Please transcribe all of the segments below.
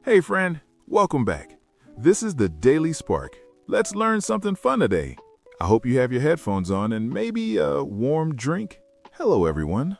Hey friend, welcome back. This is the Daily Spark. Let's learn something fun today. I hope you have your headphones on and maybe a warm drink. Hello everyone.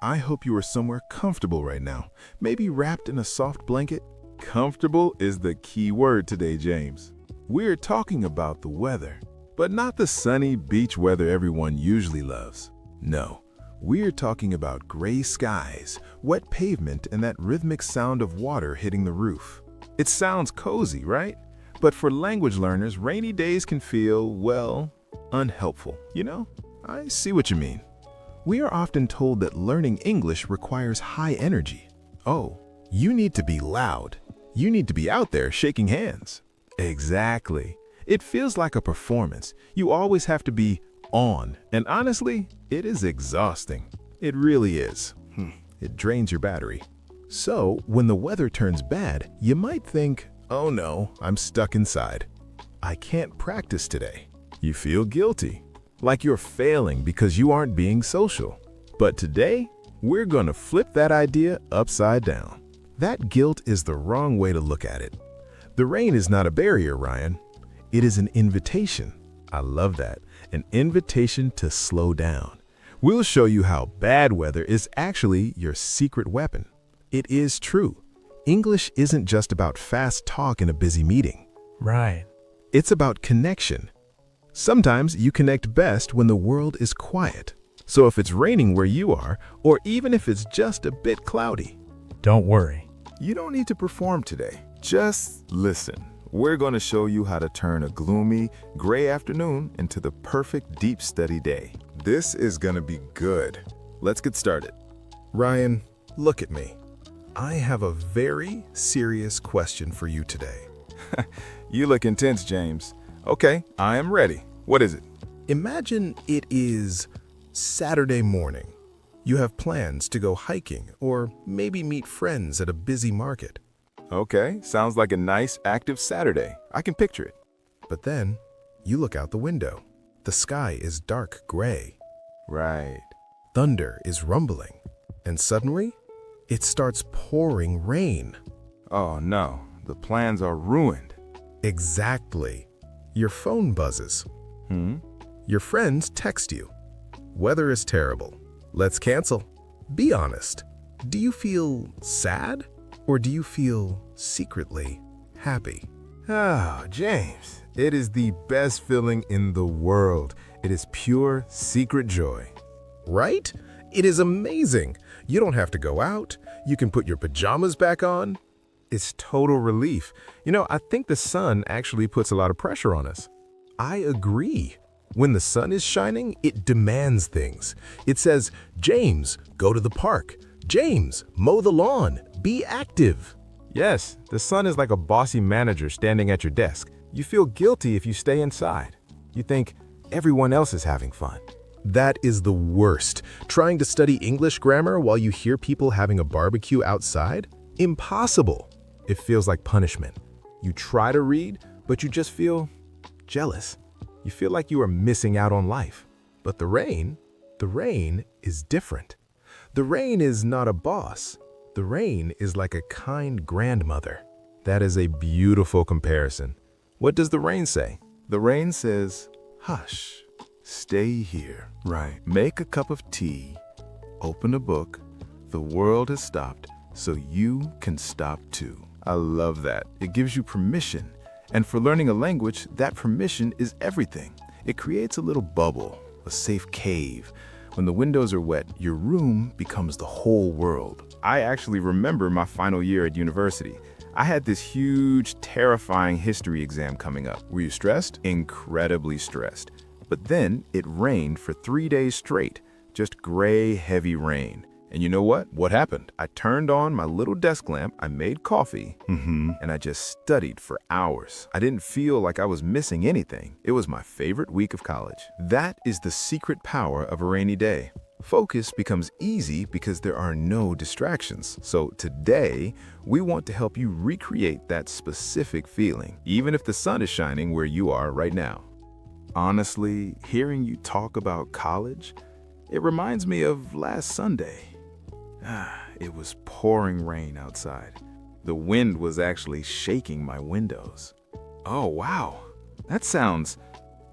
I hope you are somewhere comfortable right now, maybe wrapped in a soft blanket. Comfortable is the key word today, James. We're talking about the weather, but not the sunny beach weather everyone usually loves. No, we're talking about gray skies, wet pavement, and that rhythmic sound of water hitting the roof. It sounds cozy, right? But for language learners, rainy days can feel, well, unhelpful. I see what you mean. We are often told that learning English requires high energy. Oh, you need to be loud. You need to be out there shaking hands. Exactly. It feels like a performance. You always have to be on. And honestly, it is exhausting. It really is. It drains your battery. So, when the weather turns bad, you might think, oh no, I'm stuck inside. I can't practice today. You feel guilty, like you're failing because you aren't being social. But today, we're going to flip that idea upside down. That guilt is the wrong way to look at it. The rain is not a barrier, Ryan. It is an invitation. I love that. An invitation to slow down. We'll show you how bad weather is actually your secret weapon. It is true. English isn't just about fast talk in a busy meeting. Right. It's about connection. Sometimes you connect best when the world is quiet. So if it's raining where you are, or even if it's just a bit cloudy, Don't worry. you don't need to perform today. Just listen. We're going to show you how to turn a gloomy, gray afternoon into the perfect deep study day. This is going to be good. Let's get started. Ryan, look at me. I have a very serious question for you today. You look intense, James. Okay, I am ready. What is it? Imagine it is Saturday morning. You have plans to go hiking or maybe meet friends at a busy market. Okay, sounds like a nice, active Saturday. I can picture it. But then, you look out the window. The sky is dark gray. Right. Thunder is rumbling. And suddenly, it starts pouring rain. Oh no, the plans are ruined. Exactly. Your phone buzzes. Your friends text you. Weather is terrible. Let's cancel. Be honest. Do you feel sad? Or do you feel secretly happy? Oh, James, it is the best feeling in the world. It is pure secret joy. Right? It is amazing. You don't have to go out. You can put your pajamas back on. It's total relief. I think the sun actually puts a lot of pressure on us. I agree. When the sun is shining, it demands things. It says, James, go to the park. James, mow the lawn. Be active. Yes, the sun is like a bossy manager standing at your desk. You feel guilty if you stay inside. You think everyone else is having fun. That is the worst. Trying to study English grammar while you hear people having a barbecue outside? Impossible. It feels like punishment. You try to read, but you just feel jealous. You feel like you are missing out on life. But the rain is different. The rain is not a boss. The rain is like a kind grandmother. That is a beautiful comparison. What does the rain say? The rain says, hush, stay here. Right. Make a cup of tea, open a book. The world has stopped, so you can stop too. I love that. It gives you permission. And for learning a language, that permission is everything. It creates a little bubble, a safe cave. When the windows are wet, your room becomes the whole world. I actually remember my final year at university. I had this huge, terrifying history exam coming up. Were you stressed? Incredibly stressed. But then it rained for 3 days straight, just gray, heavy rain. And you know what? What happened? I turned on my little desk lamp, I made coffee, and I just studied for hours. I didn't feel like I was missing anything. It was my favorite week of college. That is the secret power of a rainy day. Focus becomes easy because there are no distractions. So today, we want to help you recreate that specific feeling, even if the sun is shining where you are right now. Honestly, hearing you talk about college, it reminds me of last Sunday. It was pouring rain outside. The wind was actually shaking my windows. Oh, wow. That sounds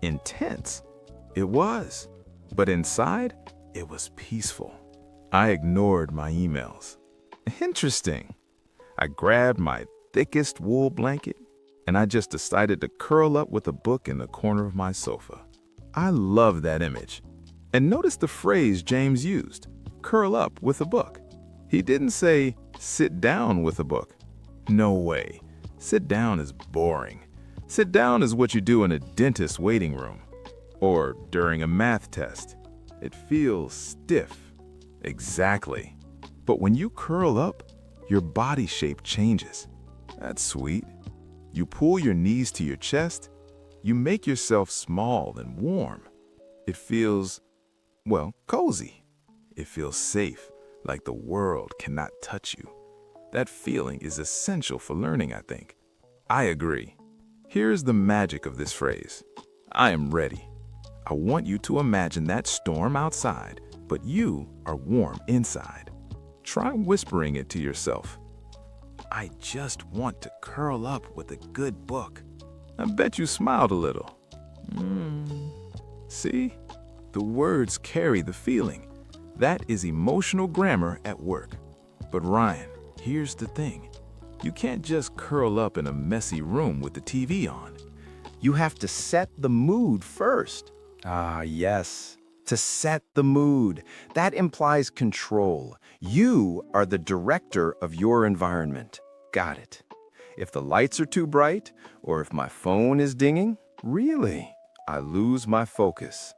intense. It was. But inside, it was peaceful. I ignored my emails. Interesting. I grabbed my thickest wool blanket and I just decided to curl up with a book in the corner of my sofa. I love that image. And notice the phrase James used, curl up with a book. He didn't say, sit down with a book. No way. Sit down is boring. Sit down is what you do in a dentist's waiting room or during a math test. It feels stiff. Exactly. But when you curl up, your body shape changes. That's sweet. You pull your knees to your chest. You make yourself small and warm. It feels, well, cozy. It feels safe, like the world cannot touch you. That feeling is essential for learning, I think. I agree. Here's the magic of this phrase. I am ready. I want you to imagine that storm outside, but you are warm inside. Try whispering it to yourself. I just want to curl up with a good book. I bet you smiled a little. See? The words carry the feeling. That is emotional grammar at work. But Ryan, here's the thing. You can't just curl up in a messy room with the TV on. You have to set the mood first. Ah, yes. To set the mood. That implies control. You are the director of your environment. Got it. If the lights are too bright, or if my phone is dinging, really, I lose my focus.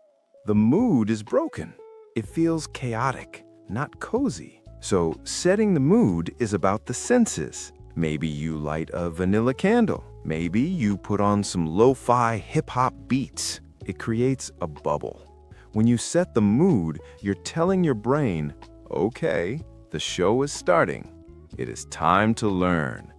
The mood is broken. It feels chaotic, not cozy. So setting the mood is about the senses. Maybe you light a vanilla candle. Maybe you put on some lo-fi hip-hop beats. It creates a bubble. When you set the mood, you're telling your brain, okay, the show is starting. It is time to learn.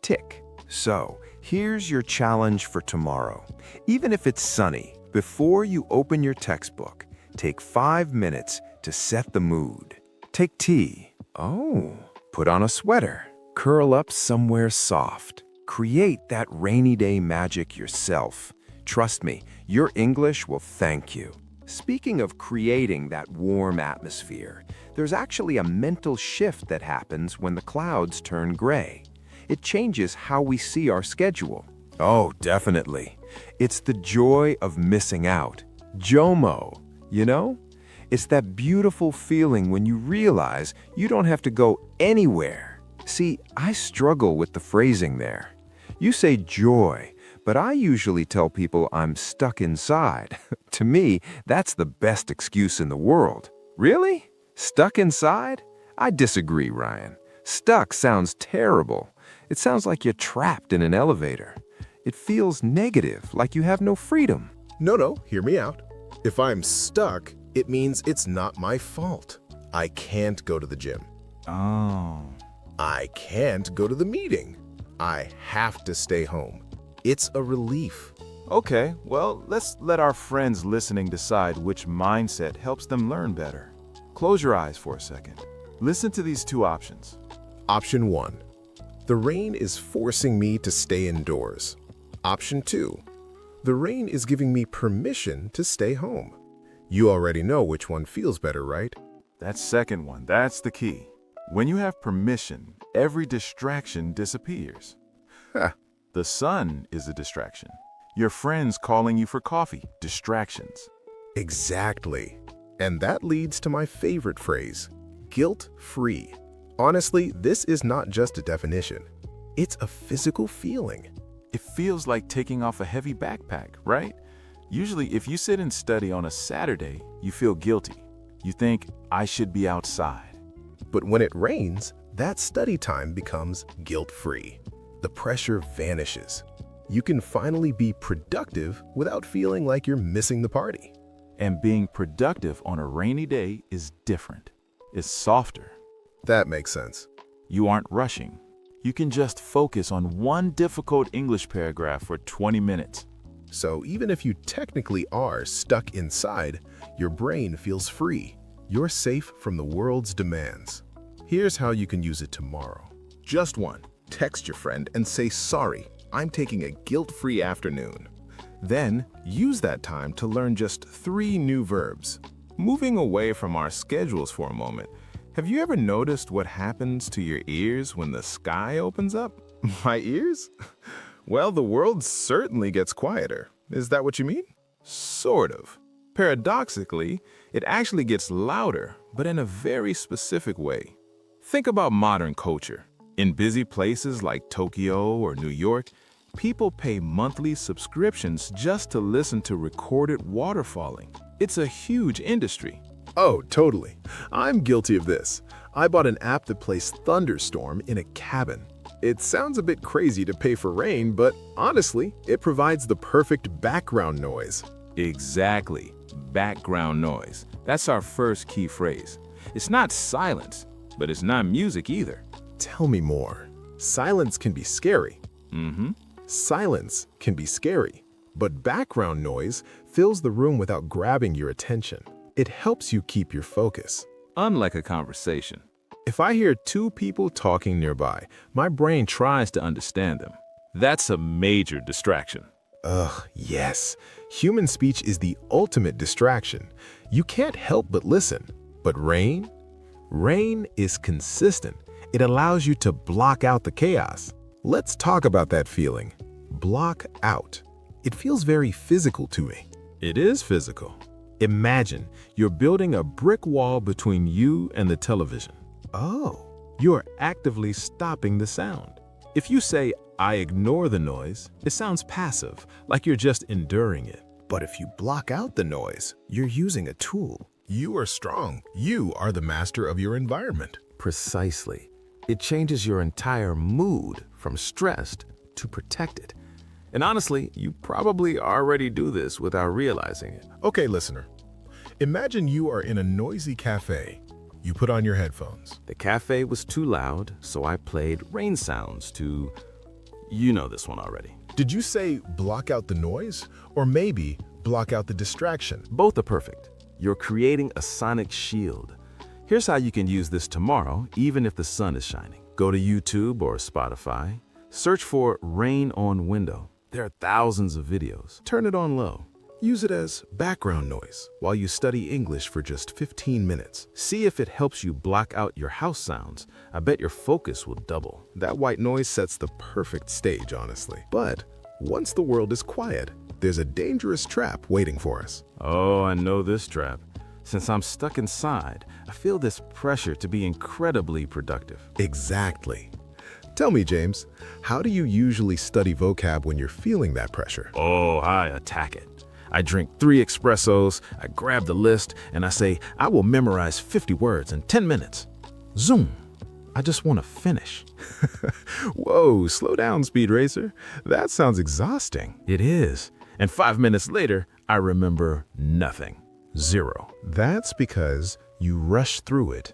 Tick. So, here's your challenge for tomorrow. Even if it's sunny, before you open your textbook, take 5 minutes to set the mood. Take tea. Oh, put on a sweater. Curl up somewhere soft. Create that rainy day magic yourself. Trust me, your English will thank you. Speaking of creating that warm atmosphere, there's actually a mental shift that happens when the clouds turn gray. It changes how we see our schedule. Oh, definitely. It's the joy of missing out. JOMO, you know? It's that beautiful feeling when you realize you don't have to go anywhere. See, I struggle with the phrasing there. You say joy, but I usually tell people I'm stuck inside. To me, that's the best excuse in the world. Really? Stuck inside? I disagree, Ryan. Stuck sounds terrible. It sounds like you're trapped in an elevator. It feels negative, like you have no freedom. No, hear me out. If I'm stuck, it means it's not my fault. I can't go to the gym. Oh. I can't go to the meeting. I have to stay home. It's a relief. Okay, well, let's let our friends listening decide which mindset helps them learn better. Close your eyes for a second. Listen to these two options. Option 1. The rain is forcing me to stay indoors. Option 2. The rain is giving me permission to stay home. You already know which one feels better, right? That second one, that's the key. When you have permission, every distraction disappears. The sun is a distraction. Your friends calling you for coffee, distractions. Exactly. And that leads to my favorite phrase, guilt-free. Honestly, this is not just a definition. It's a physical feeling. It feels like taking off a heavy backpack, right? Usually, if you sit and study on a Saturday, you feel guilty. You think, I should be outside. But when it rains, that study time becomes guilt-free. The pressure vanishes. You can finally be productive without feeling like you're missing the party. And being productive on a rainy day is different. It's softer. That makes sense. You aren't rushing. You can just focus on one difficult English paragraph for 20 minutes. So even if you technically are stuck inside, your brain feels free. You're safe from the world's demands. Here's how you can use it tomorrow. Just one. Text your friend and say, "Sorry, I'm taking a guilt-free afternoon." Then, use that time to learn just 3 new verbs. Moving away from our schedules for a moment, have you ever noticed what happens to your ears when the sky opens up? My ears? Well, the world certainly gets quieter. Is that what you mean? Sort of. Paradoxically, it actually gets louder, but in a very specific way. Think about modern culture. In busy places like Tokyo or New York, people pay monthly subscriptions just to listen to recorded water falling. It's a huge industry. Oh, totally. I'm guilty of this. I bought an app that plays thunderstorm in a cabin. It sounds a bit crazy to pay for rain, but honestly, it provides the perfect background noise. Exactly. Background noise. That's our first key phrase. It's not silence, but it's not music either. Tell me more. Silence can be scary. Silence can be scary, but background noise fills the room without grabbing your attention. It helps you keep your focus. Unlike a conversation. If I hear 2 people talking nearby, my brain tries to understand them. That's a major distraction. Ugh, yes. Human speech is the ultimate distraction. You can't help but listen. But rain? Rain is consistent. It allows you to block out the chaos. Let's talk about that feeling. Block out. It feels very physical to me. It is physical. Imagine you're building a brick wall between you and the television. Oh, you're actively stopping the sound. If you say, "I ignore the noise," it sounds passive, like you're just enduring it. But if you block out the noise, you're using a tool. You are strong. You are the master of your environment. Precisely. It changes your entire mood from stressed to protected. And honestly, you probably already do this without realizing it. Okay, listener. Imagine you are in a noisy cafe. You put on your headphones. The cafe was too loud, so I played rain sounds to... You know this one already. Did you say block out the noise? Or maybe block out the distraction? Both are perfect. You're creating a sonic shield. Here's how you can use this tomorrow, even if the sun is shining. Go to YouTube or Spotify. Search for rain on window. There are thousands of videos. Turn it on low. Use it as background noise while you study English for just 15 minutes. See if it helps you block out your house sounds. I bet your focus will double. That white noise sets the perfect stage, honestly. But once the world is quiet, there's a dangerous trap waiting for us. Oh, I know this trap. Since I'm stuck inside, I feel this pressure to be incredibly productive. Exactly. Tell me, James, how do you usually study vocab when you're feeling that pressure? Oh, I attack it. I drink 3 espressos, I grab the list, and I say, I will memorize 50 words in 10 minutes. Zoom. I just want to finish. Whoa, slow down, Speed Racer. That sounds exhausting. It is. And 5 minutes later, I remember nothing. 0. That's because you rush through it.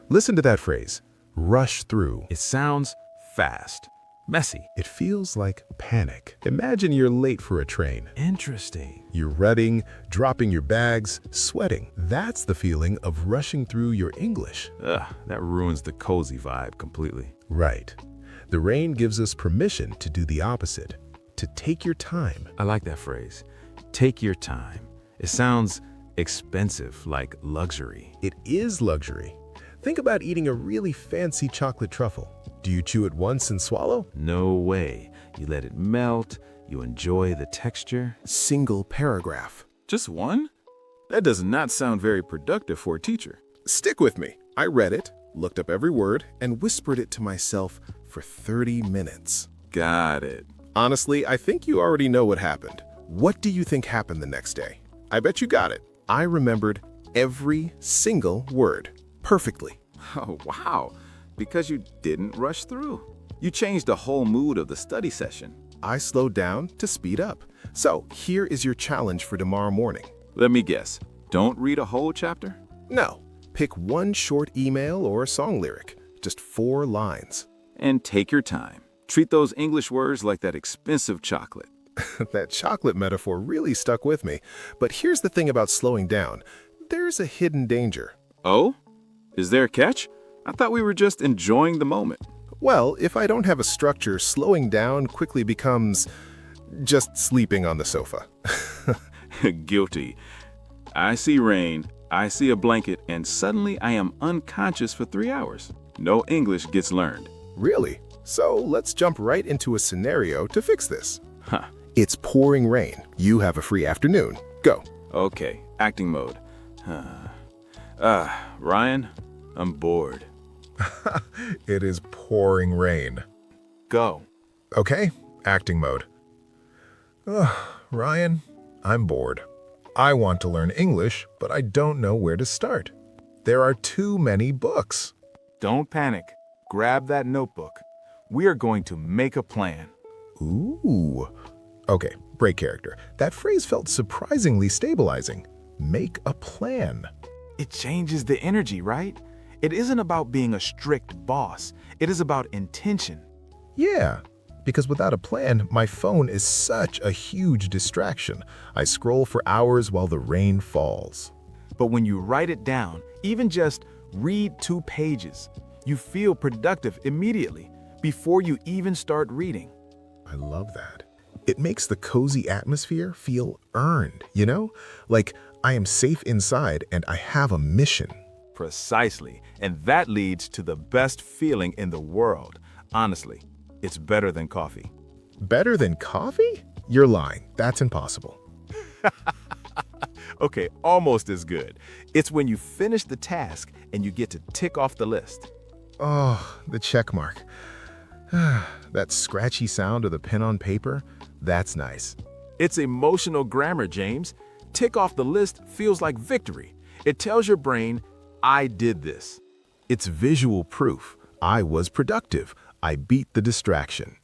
Listen to that phrase, rush through. It sounds fast, messy. It feels like panic. Imagine you're late for a train. Interesting. You're running, dropping your bags, sweating. That's the feeling of rushing through your English. That ruins the cozy vibe completely. Right. The rain gives us permission to do the opposite, to take your time. I like that phrase. Take your time. It sounds expensive, like luxury. It is luxury. Think about eating a really fancy chocolate truffle. Do you chew it once and swallow? No way. You let it melt, you enjoy the texture. Single paragraph. Just one? That does not sound very productive for a teacher. Stick with me. I read it, looked up every word, and whispered it to myself for 30 minutes. Got it. Honestly, I think you already know what happened. What do you think happened the next day? I bet you got it. I remembered every single word perfectly. Oh, wow. Because you didn't rush through. You changed the whole mood of the study session. I slowed down to speed up. So here is your challenge for tomorrow morning. Let me guess. Don't read a whole chapter? No. Pick one short email or song lyric. Just 4 lines. And take your time. Treat those English words like that expensive chocolate. That chocolate metaphor really stuck with me. But here's the thing about slowing down. There's a hidden danger. Oh? Is there a catch? I thought we were just enjoying the moment. Well, if I don't have a structure, slowing down quickly becomes just sleeping on the sofa. Guilty. I see rain, I see a blanket, and suddenly I am unconscious for 3 hours. No English gets learned. Really? So let's jump right into a scenario to fix this. Huh. It's pouring rain. You have a free afternoon. Go. Okay, acting mode. Ryan, I'm bored. It is pouring rain. Go. Okay, acting mode. Ryan, I'm bored. I want to learn English, but I don't know where to start. There are too many books. Don't panic. Grab that notebook. We are going to make a plan. Ooh. Okay, break character. That phrase felt surprisingly stabilizing. Make a plan. It changes the energy, right? It isn't about being a strict boss. It is about intention. Yeah, because without a plan, my phone is such a huge distraction. I scroll for hours while the rain falls. But when you write it down, even just read 2 pages, you feel productive immediately before you even start reading. I love that. It makes the cozy atmosphere feel earned, you know? Like I am safe inside and I have a mission. Precisely. And that leads to the best feeling in the world. Honestly, it's better than coffee. Better than coffee? You're lying. That's impossible. Okay, almost as good. It's when you finish the task and you get to tick off the list. Oh, the check mark. That scratchy sound of the pen on paper, that's nice. It's emotional grammar, James. Tick off the list feels like victory. It tells your brain, I did this. It's visual proof. I was productive. I beat the distraction.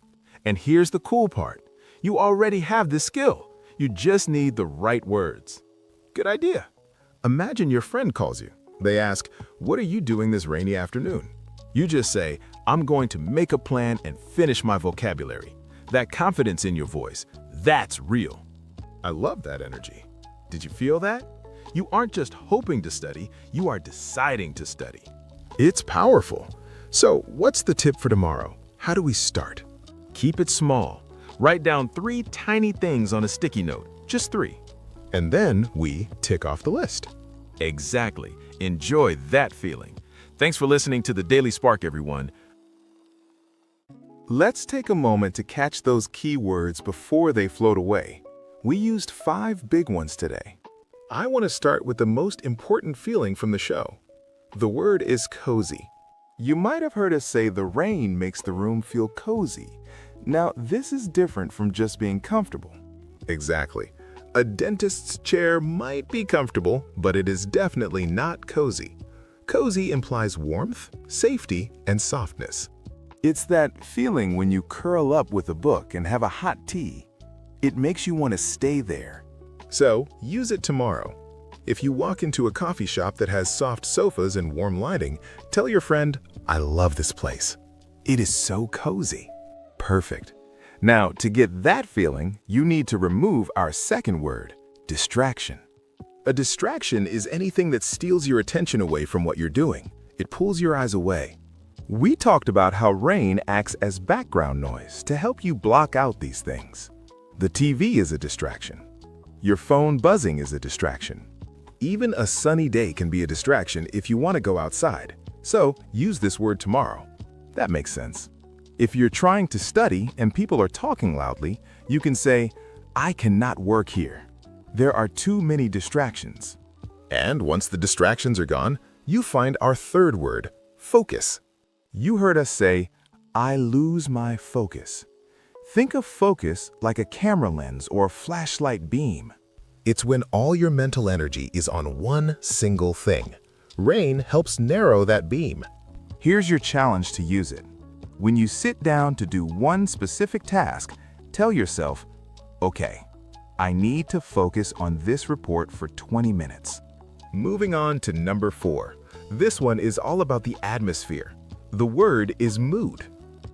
And here's the cool part. You already have this skill. You just need the right words. Good idea. Imagine your friend calls you. They ask, "What are you doing this rainy afternoon?" You just say, I'm going to make a plan and finish my vocabulary. That confidence in your voice, that's real. I love that energy. Did you feel that? You aren't just hoping to study, you are deciding to study. It's powerful. So, what's the tip for tomorrow? How do we start? Keep it small. Write down 3 tiny things on a sticky note, just 3. And then we tick off the list. Exactly. Enjoy that feeling. Thanks for listening to the Daily Spark, everyone. Let's take a moment to catch those key words before they float away. We used 5 big ones today. I want to start with the most important feeling from the show. The word is cozy. You might have heard us say the rain makes the room feel cozy. Now, this is different from just being comfortable. Exactly. A dentist's chair might be comfortable, but it is definitely not cozy. Cozy implies warmth, safety, and softness. It's that feeling when you curl up with a book and have a hot tea. It makes you want to stay there. So, use it tomorrow. If you walk into a coffee shop that has soft sofas and warm lighting, tell your friend, "I love this place." It is so cozy. Perfect. Now, to get that feeling, you need to remove our second word, distraction. A distraction is anything that steals your attention away from what you're doing. It pulls your eyes away. We talked about how rain acts as background noise to help you block out these things. The TV is a distraction. Your phone buzzing is a distraction. Even a sunny day can be a distraction if you want to go outside. So use this word tomorrow. That makes sense. If you're trying to study and people are talking loudly, you can say, I cannot work here. There are too many distractions. And once the distractions are gone, you find our third word, focus. You heard us say, I lose my focus. Think of focus like a camera lens or a flashlight beam. It's when all your mental energy is on one single thing. Rain helps narrow that beam. Here's your challenge to use it. When you sit down to do one specific task, tell yourself, okay, I need to focus on this report for 20 minutes. Moving on to number 4. This one is all about the atmosphere. The word is mood.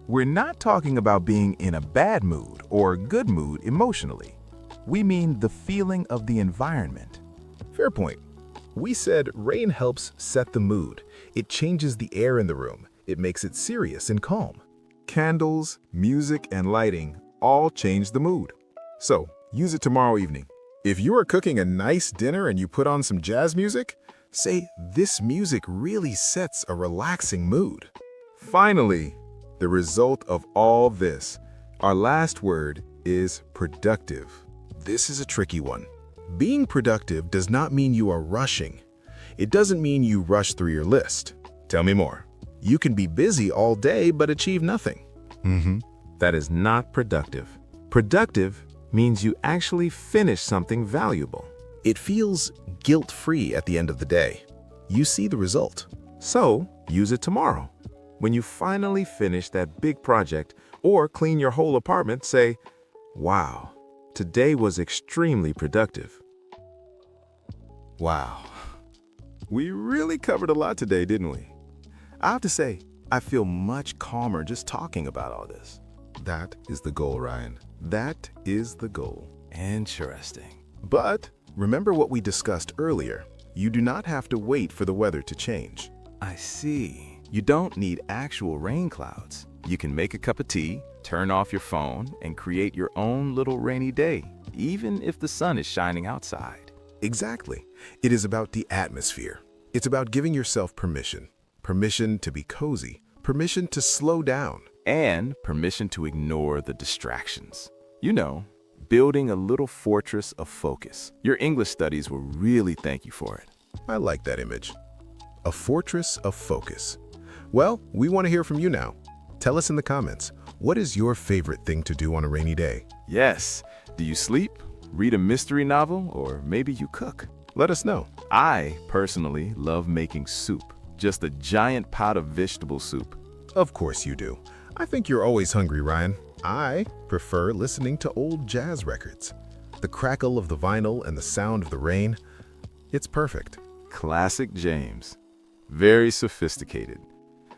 We're not talking about being in a bad mood or good mood emotionally. We mean the feeling of the environment. Fair point. We said rain helps set the mood. It changes the air in the room. It makes it serious and calm. Candles, music, and lighting all change the mood. So, use it tomorrow evening. If you are cooking a nice dinner and you put on some jazz music, say, "This music really sets a relaxing mood." Finally, the result of all this, our last word is productive. This is a tricky one. Being productive does not mean you are rushing. It doesn't mean you rush through your list. Tell me more. You can be busy all day but achieve nothing. That is not productive. Productive means you actually finish something valuable. It feels guilt-free at the end of the day. You see the result. So, use it tomorrow. When you finally finish that big project or clean your whole apartment, say, "Wow, today was extremely productive." Wow. We really covered a lot today, didn't we? I have to say, I feel much calmer just talking about all this. That is the goal, Ryan. That is the goal. Interesting. But remember what we discussed earlier. You do not have to wait for the weather to change. I see. You don't need actual rain clouds. You can make a cup of tea, turn off your phone, and create your own little rainy day, even if the sun is shining outside. Exactly. It is about the atmosphere. It's about giving yourself permission. Permission to be cozy. Permission to slow down. And permission to ignore the distractions. You know, building a little fortress of focus. Your English studies will really thank you for it. I like that image. A fortress of focus. Well, we want to hear from you now. Tell us in the comments, what is your favorite thing to do on a rainy day? Yes. Do you sleep, read a mystery novel, or maybe you cook? Let us know. I personally love making soup. Just a giant pot of vegetable soup. Of course you do. I think you're always hungry, Ryan. I prefer listening to old jazz records. The crackle of the vinyl and the sound of the rain. It's perfect. Classic James. Very sophisticated.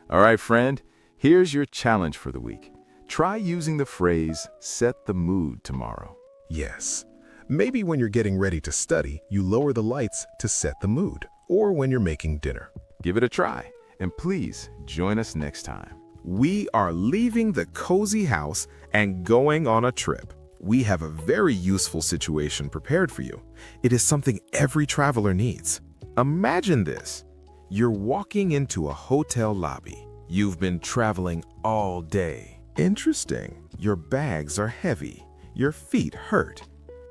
All right, friend, here's your challenge for the week. Try using the phrase, "set the mood" tomorrow. Yes. Maybe when you're getting ready to study, you lower the lights to set the mood, or when you're making dinner. Give it a try, and please join us next time. We are leaving the cozy house and going on a trip. We have a very useful situation prepared for you. It is something every traveler needs. Imagine this. You're walking into a hotel lobby. You've been traveling all day. Interesting. Your bags are heavy. Your feet hurt.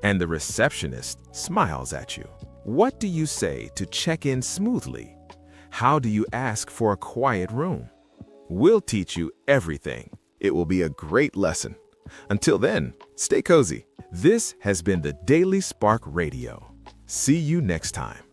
And the receptionist smiles at you. What do you say to check in smoothly? How do you ask for a quiet room? We'll teach you everything. It will be a great lesson. Until then, stay cozy. This has been the Daily Spark Radio. See you next time.